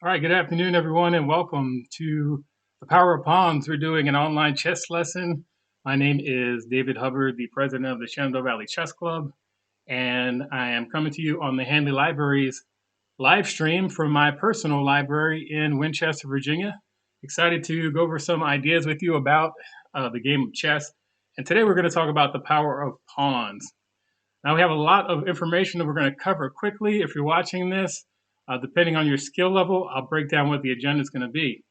All right, good afternoon, everyone, and welcome to the Power of Pawns. We're doing an online chess lesson. My name is David Hubbard, the president of the Shenandoah Valley Chess Club, and I am coming to you on the Handley Library's live stream from my personal library in Winchester, Virginia. Excited to go over some ideas with you about the game of chess. And today we're going to talk about the power of pawns. Now we have a lot of information that we're going to cover quickly. If you're watching this, depending on your skill level, I'll break down what the agenda is going to be.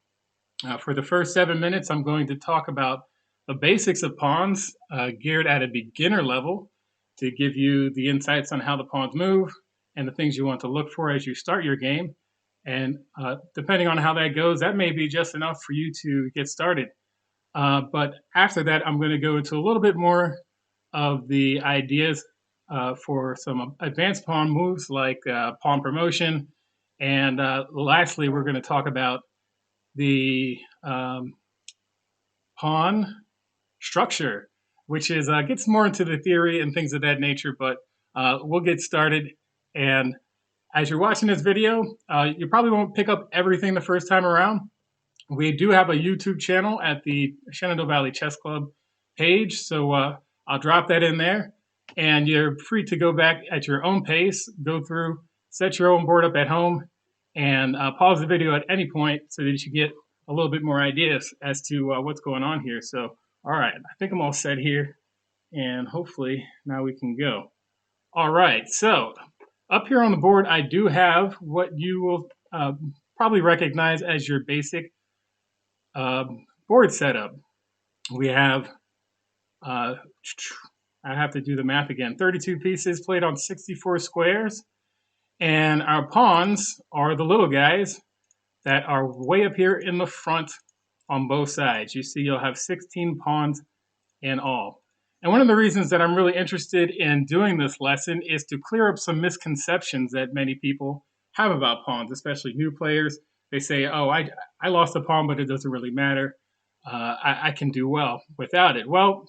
For the first 7 minutes, I'm going to talk about the basics of pawns geared at a beginner level to give you the insights on how the pawns move and the things you want to look for as you start your game. And depending on how that goes, that may be just enough for you to get started. But after that, I'm going to go into a little bit more of the ideas for some advanced pawn moves like pawn promotion. And lastly, we're going to talk about the pawn structure, which is gets more into the theory and things of that nature. But we'll get started. And as you're watching this video, you probably won't pick up everything the first time around. We do have a YouTube channel at the Shenandoah Valley Chess Club page, so I'll drop that in there. And you're free to go back at your own pace, go through, set your own board up at home, and pause the video at any point so that you get a little bit more ideas as to what's going on here. So, all right, I think I'm all set here, and hopefully now we can go. All right, so up here on the board, I do have what you will probably recognize as your basic board setup. We have, I have to do the math again, 32 pieces played on 64 squares. And our pawns are the little guys that are way up here in the front on both sides. You see you'll have 16 pawns in all. And one of the reasons that I'm really interested in doing this lesson is to clear up some misconceptions that many people have about pawns, especially new players. They say, oh, I lost a pawn, but it doesn't really matter. I can do well without it. Well,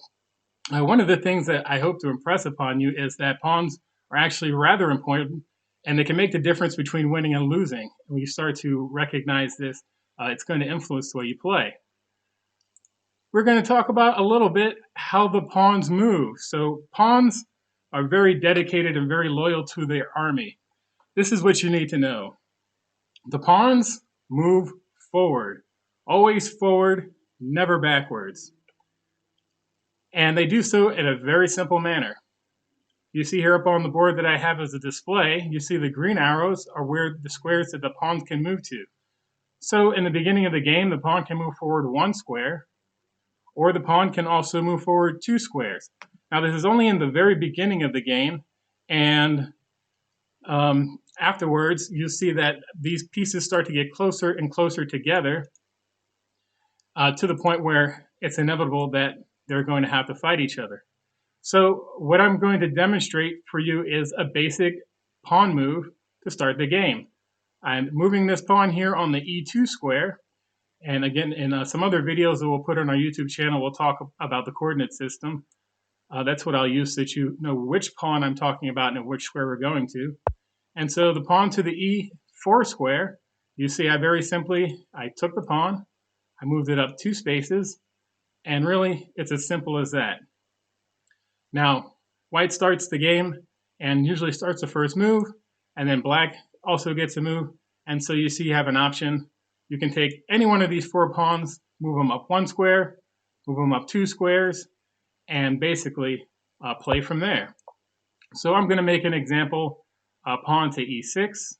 one of the things that I hope to impress upon you is that pawns are actually rather important, and they can make the difference between winning and losing. When you start to recognize this, it's going to influence the way you play. We're going to talk about a little bit how the pawns move. So pawns are very dedicated and very loyal to their army. This is what you need to know. The pawns move forward, always forward, never backwards. And they do so in a very simple manner. You see here up on the board that I have as a display, you see the green arrows are where the squares that the pawns can move to. So in the beginning of the game, the pawn can move forward 1 square, or the pawn can also move forward 2 squares. Now this is only in the very beginning of the game, and afterwards you'll see that these pieces start to get closer and closer together to the point where it's inevitable that they're going to have to fight each other. So what I'm going to demonstrate for you is a basic pawn move to start the game. I'm moving this pawn here on the E2 square. And again, in some other videos that we'll put on our YouTube channel, we'll talk about the coordinate system. That's what I'll use so that you know which pawn I'm talking about and which square we're going to. And so the pawn to the E4 square, you see I took the pawn, I moved it up 2 spaces, and really it's as simple as that. Now, white starts the game and usually starts the first move, and then black also gets a move. And so you see you have an option. You can take any one of these 4 pawns, move them up 1 square, move them up 2 squares, and basically play from there. So I'm going to make an example, pawn to E6,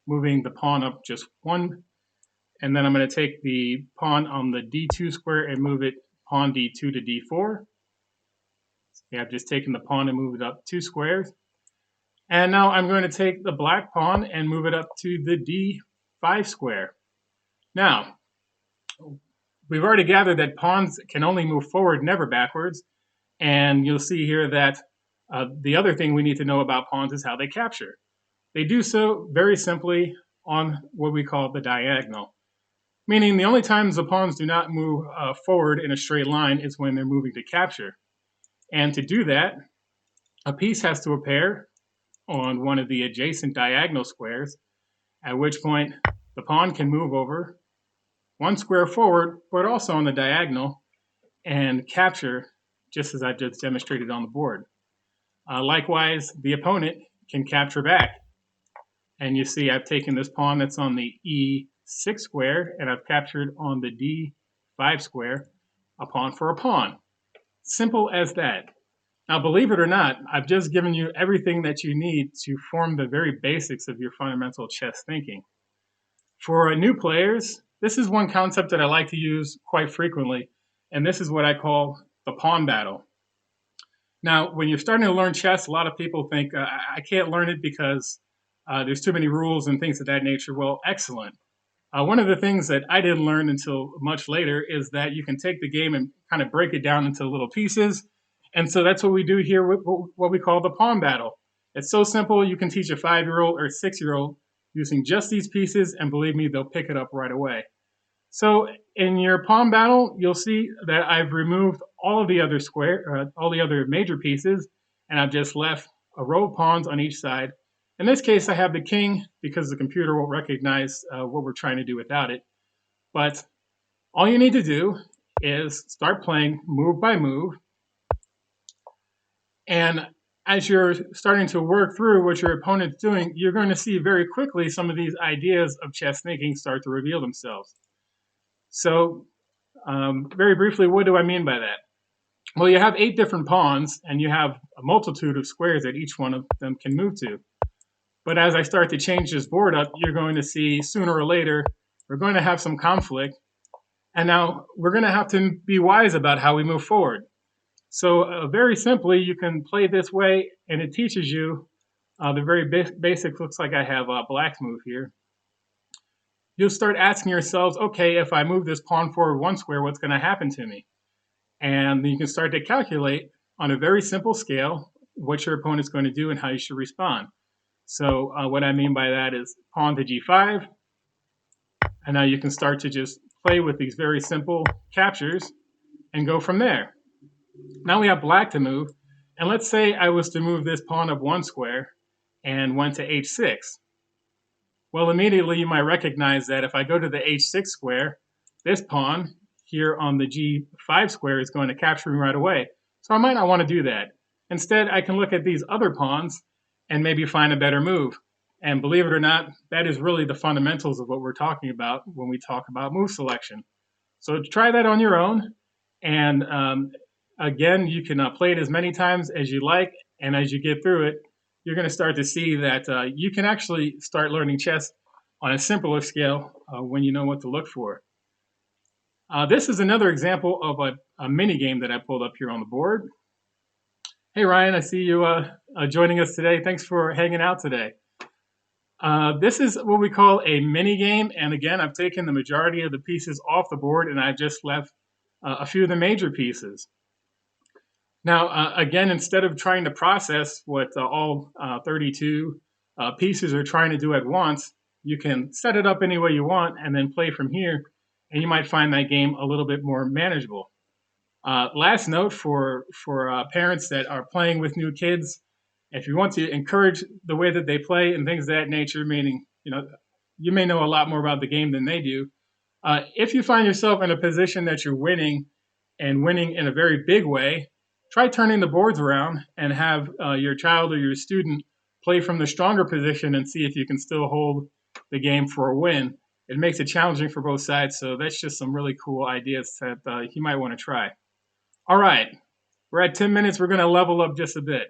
moving the pawn up just 1, and then I'm going to take the pawn on the D2 square and move it pawn D2 to D4. Okay, I've just taken the pawn and moved it up 2 squares. And now I'm going to take the black pawn and move it up to the D5 square. Now, we've already gathered that pawns can only move forward, never backwards. And you'll see here that the other thing we need to know about pawns is how they capture. They do so very simply on what we call the diagonal, meaning the only times the pawns do not move forward in a straight line is when they're moving to capture. And to do that, a piece has to appear on one of the adjacent diagonal squares, at which point the pawn can move over one square forward, but also on the diagonal, and capture, just as I've just demonstrated on the board. Likewise, the opponent can capture back. And you see I've taken this pawn that's on the E6 square, and I've captured on the D5 square, a pawn for a pawn. Simple as that. Now, believe it or not, I've just given you everything that you need to form the very basics of your fundamental chess thinking. For new players, this is one concept that I like to use quite frequently, and this is what I call the pawn battle. Now, when you're starting to learn chess, a lot of people think, I can't learn it because there's too many rules and things of that nature. Well, excellent. One of the things that I didn't learn until much later is that you can take the game and kind of break it down into little pieces. And so that's what we do here with what we call the pawn battle. It's so simple, you can teach a 5-year-old or a 6-year-old using just these pieces, and believe me, they'll pick it up right away. So in your pawn battle, you'll see that I've removed all of the other all the other major pieces, and I've just left a row of pawns on each side. In this case, I have the king because the computer won't recognize what we're trying to do without it. But all you need to do is start playing move by move. And as you're starting to work through what your opponent's doing, you're going to see very quickly some of these ideas of chess thinking start to reveal themselves. So very briefly, what do I mean by that? Well, you have 8 different pawns, and you have a multitude of squares that each one of them can move to. But as I start to change this board up, you're going to see sooner or later, we're going to have some conflict. And now we're going to have to be wise about how we move forward. So very simply, you can play this way, and it teaches you the very basics. Looks like I have black's move here. You'll start asking yourselves, okay, if I move this pawn forward 1 square, what's going to happen to me? And you can start to calculate on a very simple scale what your opponent's going to do and how you should respond. So what I mean by that is pawn to g5, and now you can start to just play with these very simple captures and go from there. Now we have black to move, and let's say I was to move this pawn up 1 square and went to h6. Well, immediately you might recognize that if I go to the h6 square, this pawn here on the g5 square is going to capture me right away. So I might not want to do that. Instead, I can look at these other pawns and maybe find a better move. And believe it or not, that is really the fundamentals of what we're talking about when we talk about move selection. So try that on your own. And again, you can play it as many times as you like. And as you get through it, you're going to start to see that you can actually start learning chess on a simpler scale when you know what to look for. This is another example of a mini game that I pulled up here on the board. Hey Ryan, I see you joining us today. Thanks for hanging out today. This is what we call a mini game, and again, I've taken the majority of the pieces off the board, and I've just left a few of the major pieces. Now, again, instead of trying to process what all 32 pieces are trying to do at once, you can set it up any way you want and then play from here, and you might find that game a little bit more manageable. Last note for parents that are playing with new kids, if you want to encourage the way that they play and things of that nature, meaning, you may know a lot more about the game than they do. If you find yourself in a position that you're winning and winning in a very big way, try turning the boards around and have your child or your student play from the stronger position and see if you can still hold the game for a win. It makes it challenging for both sides, so that's just some really cool ideas that you might want to try. All right, we're at 10 minutes. We're going to level up just a bit.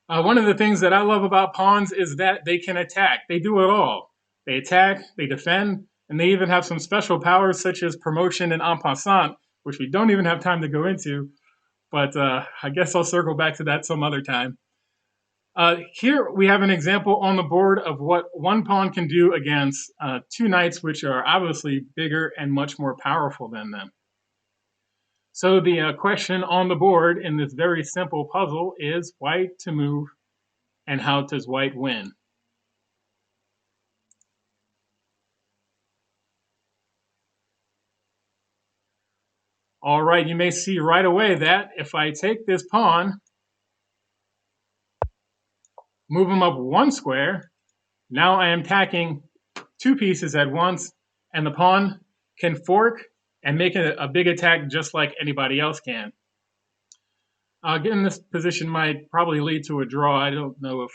One of the things that I love about pawns is that they can attack. They do it all. They attack, they defend, and they even have some special powers such as promotion and en passant, which we don't even have time to go into, but I guess I'll circle back to that some other time. Here we have an example on the board of what one pawn can do against 2 knights, which are obviously bigger and much more powerful than them. So the question on the board in this very simple puzzle is white to move, and how does white win? All right, you may see right away that if I take this pawn, move him up 1 square, now I am attacking two pieces at once, and the pawn can fork and make a big attack just like anybody else can. Getting this position might probably lead to a draw. I don't know if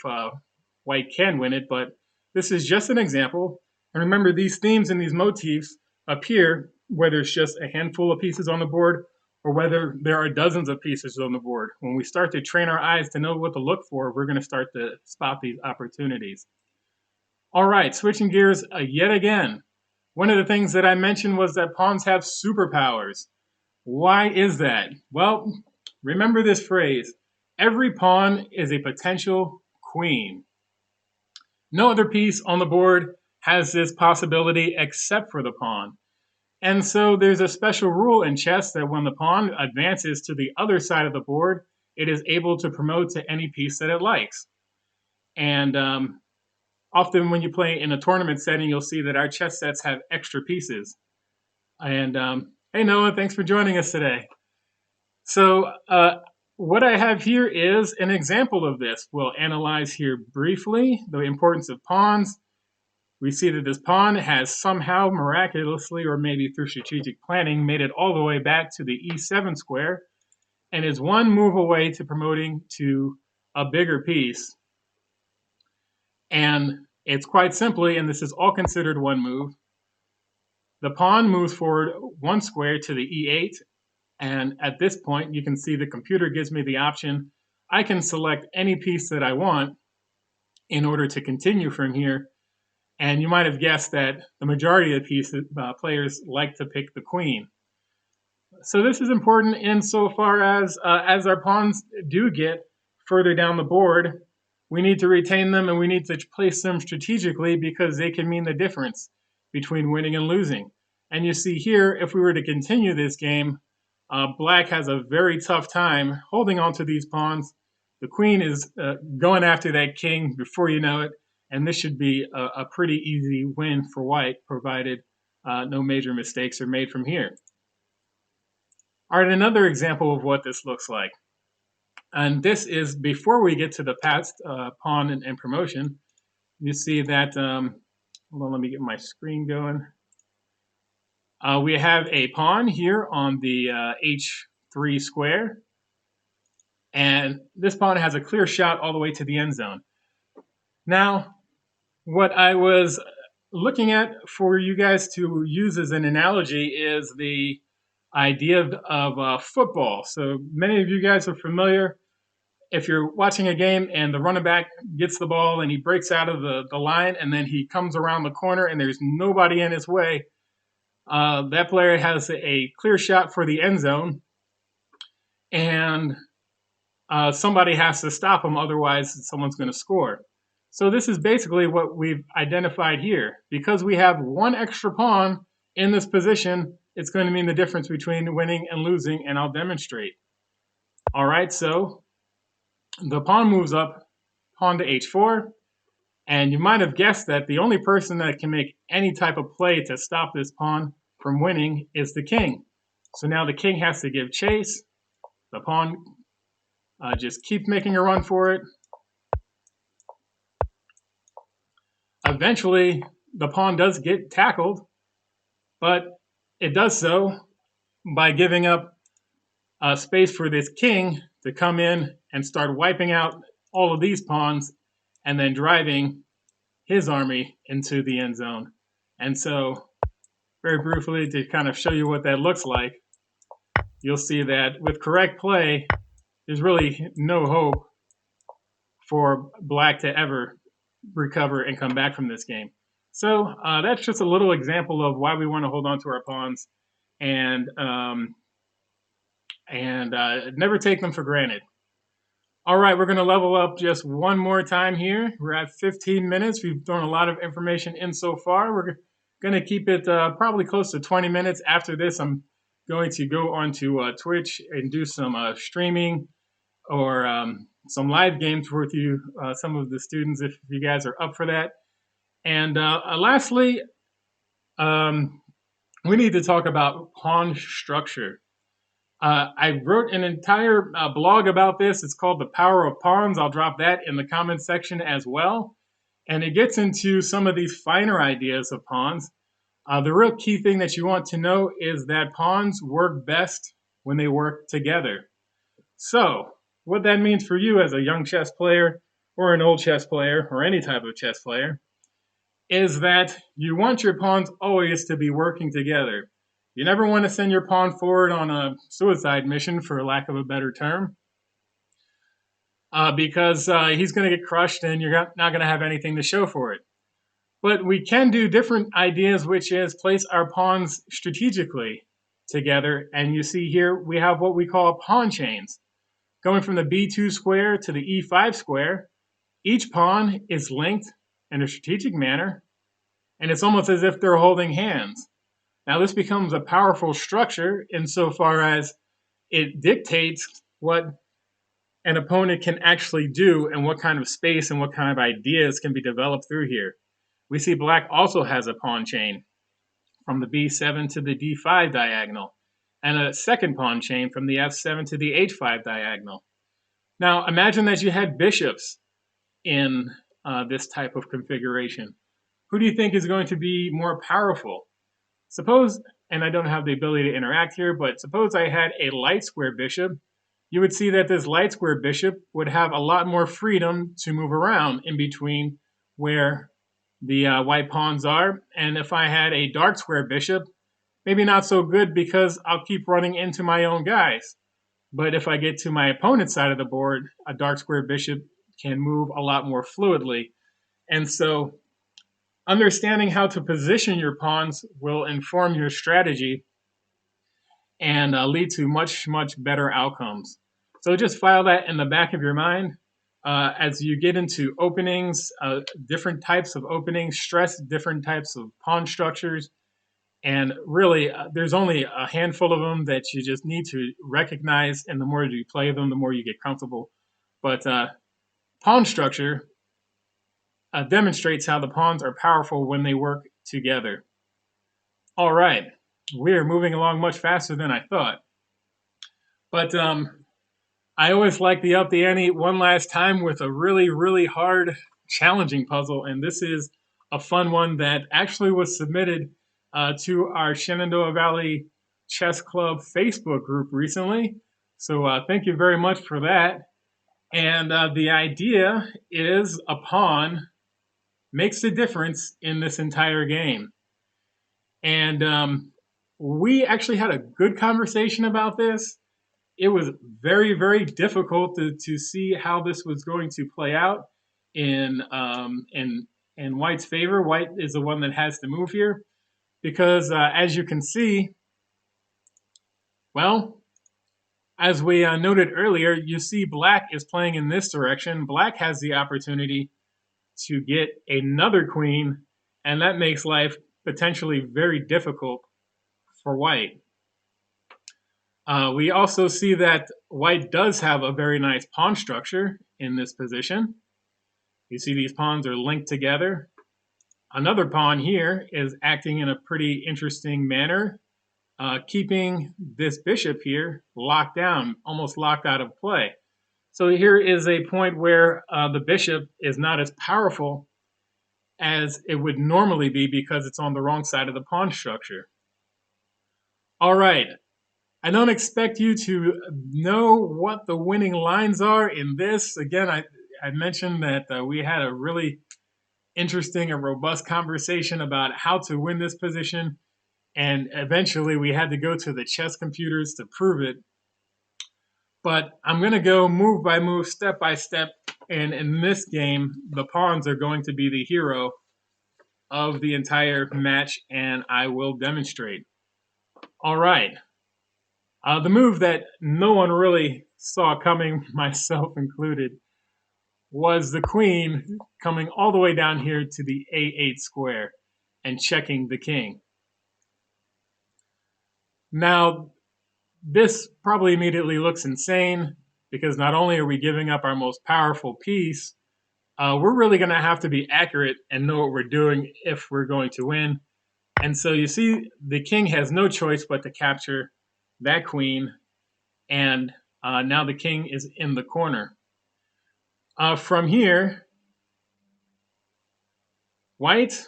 white can win it, but this is just an example. And remember, these themes and these motifs appear whether it's just a handful of pieces on the board or whether there are dozens of pieces on the board. When we start to train our eyes to know what to look for, we're going to start to spot these opportunities. All right, switching gears yet again. One of the things that I mentioned was that pawns have superpowers. Why is that? Well, remember this phrase, every pawn is a potential queen. No other piece on the board has this possibility except for the pawn. And so there's a special rule in chess that when the pawn advances to the other side of the board, it is able to promote to any piece that it likes. And often when you play in a tournament setting, you'll see that our chess sets have extra pieces. And hey, Noah, thanks for joining us today. So what I have here is an example of this. We'll analyze here briefly the importance of pawns. We see that this pawn has somehow miraculously, or maybe through strategic planning, made it all the way back to the e7 square and is one move away to promoting to a bigger piece. And it's quite simply, and this is all considered one move, the pawn moves forward one square to the e8. And at this point, you can see the computer gives me the option. I can select any piece that I want in order to continue from here. And you might have guessed that the majority of players like to pick the queen. So this is important insofar as our pawns do get further down the board, we need to retain them and we need to place them strategically because they can mean the difference between winning and losing. And you see here, if we were to continue this game, black has a very tough time holding on to these pawns. The queen is going after that king before you know it. And this should be a pretty easy win for white, provided no major mistakes are made from here. All right, another example of what this looks like. And this is before we get to the past pawn and promotion. You see that, hold on, let me get my screen going. We have a pawn here on the h3 square. And this pawn has a clear shot all the way to the end zone. Now, what I was looking at for you guys to use as an analogy is the idea of football. So many of you guys are familiar. If you're watching a game and the running back gets the ball and he breaks out of the line and then he comes around the corner and there's nobody in his way, that player has a clear shot for the end zone and somebody has to stop him, otherwise someone's going to score. So this is basically what we've identified here. Because we have one extra pawn in this position, it's going to mean the difference between winning and losing, and I'll demonstrate. All right, so the pawn moves up, pawn to h4, and you might have guessed that the only person that can make any type of play to stop this pawn from winning is the king. So now the king has to give chase. The pawn just keeps making a run for it. Eventually, the pawn does get tackled, but it does so by giving up space for this king to come in and start wiping out all of these pawns and then driving his army into the end zone. And so, very briefly, to kind of show you what that looks like, you'll see that with correct play, there's really no hope for black to ever recover and come back from this game. So that's just a little example of why we want to hold on to our pawns and never take them for granted. All right, we're going to level up just one more time here. We're at 15 minutes. We've thrown a lot of information in so far. We're going to keep it probably close to 20 minutes. After this, I'm going to go onto Twitch and do some streaming or some live games with you, some of the students, if you guys are up for that. And lastly, we need to talk about pawn structure. I wrote an entire blog about this. It's called The Power of Pawns. I'll drop that in the comments section as well. And it gets into some of these finer ideas of pawns. The real key thing that you want to know is that pawns work best when they work together. So, what that means for you as a young chess player, or an old chess player, or any type of chess player, is that you want your pawns always to be working together. You never want to send your pawn forward on a suicide mission, for lack of a better term, because he's going to get crushed and you're not going to have anything to show for it. But we can do different ideas, which is place our pawns strategically together. And you see here we have what we call pawn chains. Going from the b2 square to the e5 square, each pawn is linked in a strategic manner, and it's almost as if they're holding hands. Now, this becomes a powerful structure insofar as it dictates what an opponent can actually do and what kind of space and what kind of ideas can be developed through here. We see black also has a pawn chain from the b7 to the d5 diagonal, and a second pawn chain from the f7 to the h5 diagonal. Now, imagine that you had bishops in this type of configuration. Who do you think is going to be more powerful? Suppose, and I don't have the ability to interact here, but suppose I had a light square bishop. You would see that this light square bishop would have a lot more freedom to move around in between where the white pawns are. And if I had a dark square bishop, maybe not so good because I'll keep running into my own guys. But if I get to my opponent's side of the board, a dark square bishop can move a lot more fluidly. And so understanding how to position your pawns will inform your strategy and lead to much, much better outcomes. So just file that in the back of your mind. As you get into openings, different types of openings, stress different types of pawn structures. And really, there's only a handful of them that you just need to recognize. And the more you play them, the more you get comfortable. But pawn structure demonstrates how the pawns are powerful when they work together. All right, we are moving along much faster than I thought. But I always like to up the ante one last time with a really, really hard, challenging puzzle. And this is a fun one that actually was submitted to our Shenandoah Valley Chess Club Facebook group recently. So thank you very much for that. And the idea is a pawn makes the difference in this entire game. And we actually had a good conversation about this. It was very, very difficult to see how this was going to play out in White's favor. White is the one that has to move here because, as you can see, well, as we noted earlier, you see Black is playing in this direction. Black has the opportunity to get another queen, and that makes life potentially very difficult for White. We also see that White does have a very nice pawn structure in this position. You see these pawns are linked together. Another pawn here is acting in a pretty interesting manner, keeping this bishop here locked down, almost locked out of play. So here is a point where the bishop is not as powerful as it would normally be because it's on the wrong side of the pawn structure. All right. I don't expect you to know what the winning lines are in this. Again, I mentioned that we had a really interesting and robust conversation about how to win this position. And eventually we had to go to the chess computers to prove it. But I'm going to go move by move, step by step. And in this game, the pawns are going to be the hero of the entire match, and I will demonstrate. All right. The move that no one really saw coming, myself included, was the queen coming all the way down here to the A8 square and checking the king. Now, this probably immediately looks insane because not only are we giving up our most powerful piece, we're really going to have to be accurate and know what we're doing if we're going to win. And so you see the king has no choice but to capture that queen, and now the king is in the corner. From here, White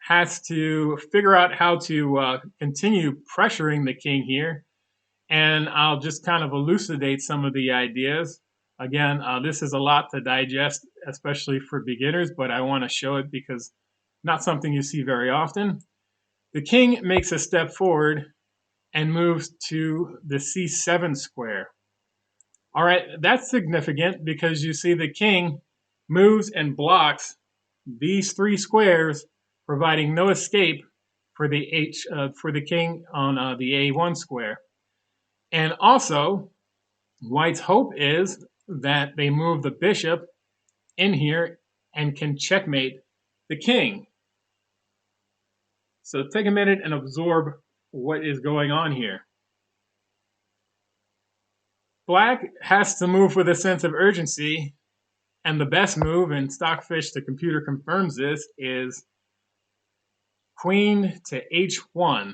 has to figure out how to continue pressuring the king here, and I'll just kind of elucidate some of the ideas. Again, this is a lot to digest, especially for beginners, but I want to show it because not something you see very often. The king makes a step forward and moves to the c7 square. All right, that's significant because you see the king moves and blocks these three squares, providing no escape for the king on the a1 square. And also, White's hope is that they move the bishop in here and can checkmate the king. So take a minute and absorb what is going on here. Black has to move with a sense of urgency, and the best move, and Stockfish, the computer, confirms this, is queen to h1.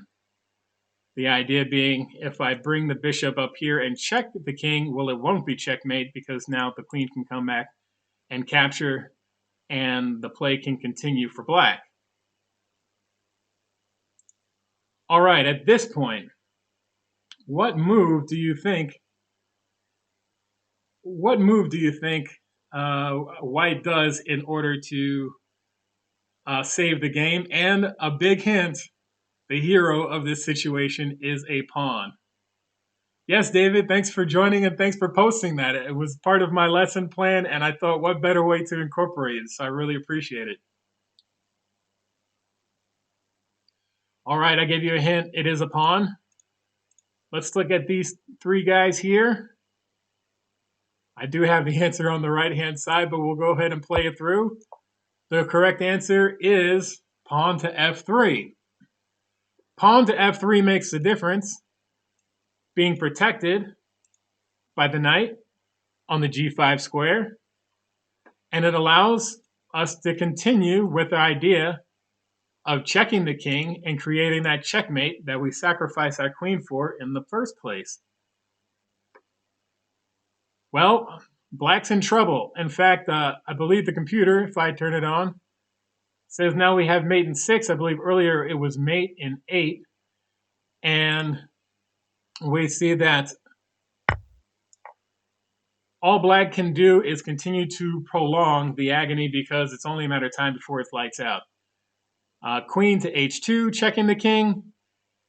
The idea being, if I bring the bishop up here and check the king, well, it won't be checkmate because now the queen can come back and capture, and the play can continue for black. All right, at this point, what move do you think White does in order to save the game? And a big hint, the hero of this situation is a pawn. Yes, David, thanks for joining and thanks for posting that. It was part of my lesson plan, and I thought, what better way to incorporate it? So I really appreciate it. All right, I gave you a hint. It is a pawn. Let's look at these three guys here. I do have the answer on the right-hand side, but we'll go ahead and play it through. The correct answer is pawn to f3. Pawn to f3 makes the difference, being protected by the knight on the g5 square, and it allows us to continue with the idea of checking the king and creating that checkmate that we sacrifice our queen for in the first place. Well, black's in trouble. In fact, I believe the computer, if I turn it on, says now we have mate in 6. I believe earlier it was mate in 8. And we see that all black can do is continue to prolong the agony because it's only a matter of time before it lights out. Queen to h2, checking the king.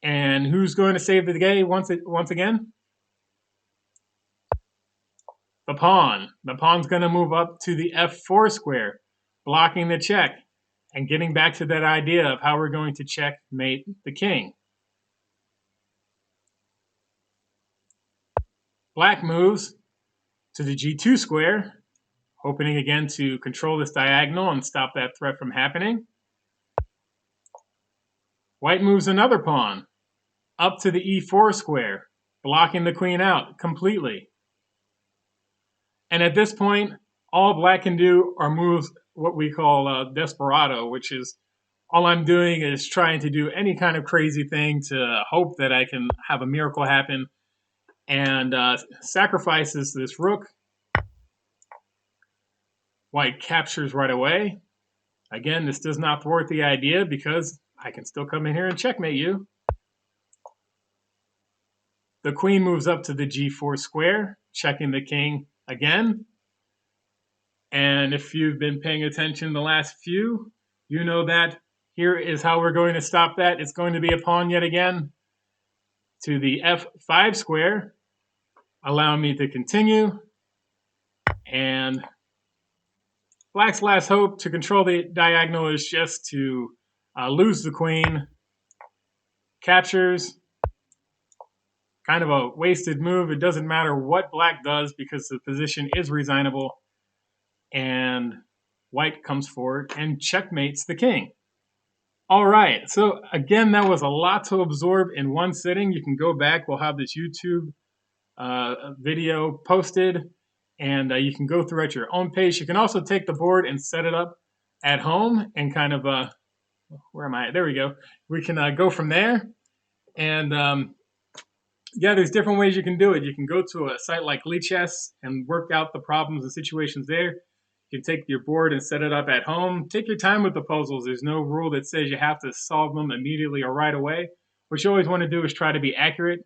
And who's going to save the day once again? The pawn. The pawn's going to move up to the f4 square, blocking the check and getting back to that idea of how we're going to checkmate the king. Black moves to the g2 square, hoping again to control this diagonal and stop that threat from happening. White moves another pawn up to the e4 square, blocking the queen out completely. And at this point, all black can do are moves what we call desperado, which is all I'm doing is trying to do any kind of crazy thing to hope that I can have a miracle happen, and sacrifices this rook. White captures right away. Again, this does not thwart the idea because I can still come in here and checkmate you. The queen moves up to the g4 square, checking the king again. And if you've been paying attention the last few, you know that here is how we're going to stop that. It's going to be a pawn yet again to the f5 square, allowing me to continue. And black's last hope to control the diagonal is just to lose the queen. Captures. Kind of a wasted move. It doesn't matter what black does because the position is resignable. And white comes forward and checkmates the king. All right, so again, that was a lot to absorb in one sitting. You can go back. We'll have this YouTube video posted, and you can go through at your own pace. You can also take the board and set it up at home and kind of, where am I? There we go. We can go from there. And yeah, there's different ways you can do it. You can go to a site like Lichess and work out the problems and situations there. You can take your board and set it up at home. Take your time with the puzzles. There's no rule that says you have to solve them immediately or right away. What you always want to do is try to be accurate,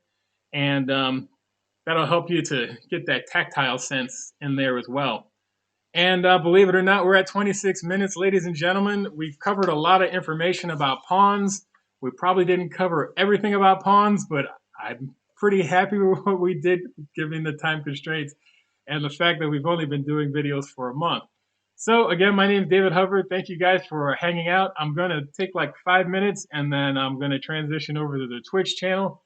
and that'll help you to get that tactile sense in there as well. And believe it or not, we're at 26 minutes, ladies and gentlemen. We've covered a lot of information about pawns. We probably didn't cover everything about pawns, but I'm pretty happy with what we did, given the time constraints and the fact that we've only been doing videos for a month. So again, my name is David Hubbard. Thank you guys for hanging out. I'm going to take like 5 minutes, and then I'm going to transition over to the Twitch channel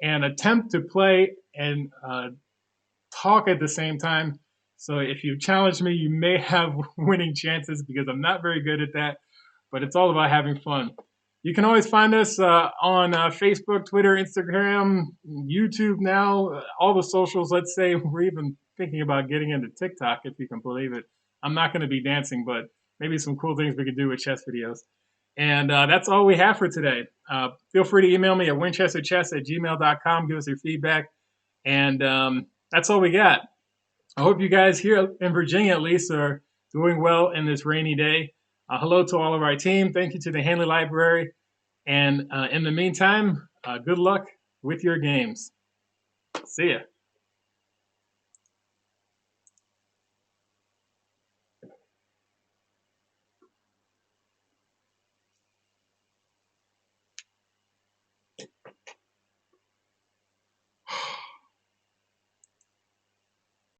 and attempt to play and talk at the same time. So if you challenge me, you may have winning chances because I'm not very good at that, but it's all about having fun. You can always find us on Facebook, Twitter, Instagram, YouTube now, all the socials. Let's say we're even thinking about getting into TikTok, if you can believe it. I'm not going to be dancing, but maybe some cool things we could do with chess videos. And that's all we have for today. Feel free to email me at winchesterchess@gmail.com. Give us your feedback. And that's all we got. I hope you guys here in Virginia, at least, are doing well in this rainy day. Hello to all of our team. Thank you to the Handley Library. And in the meantime, good luck with your games. See ya.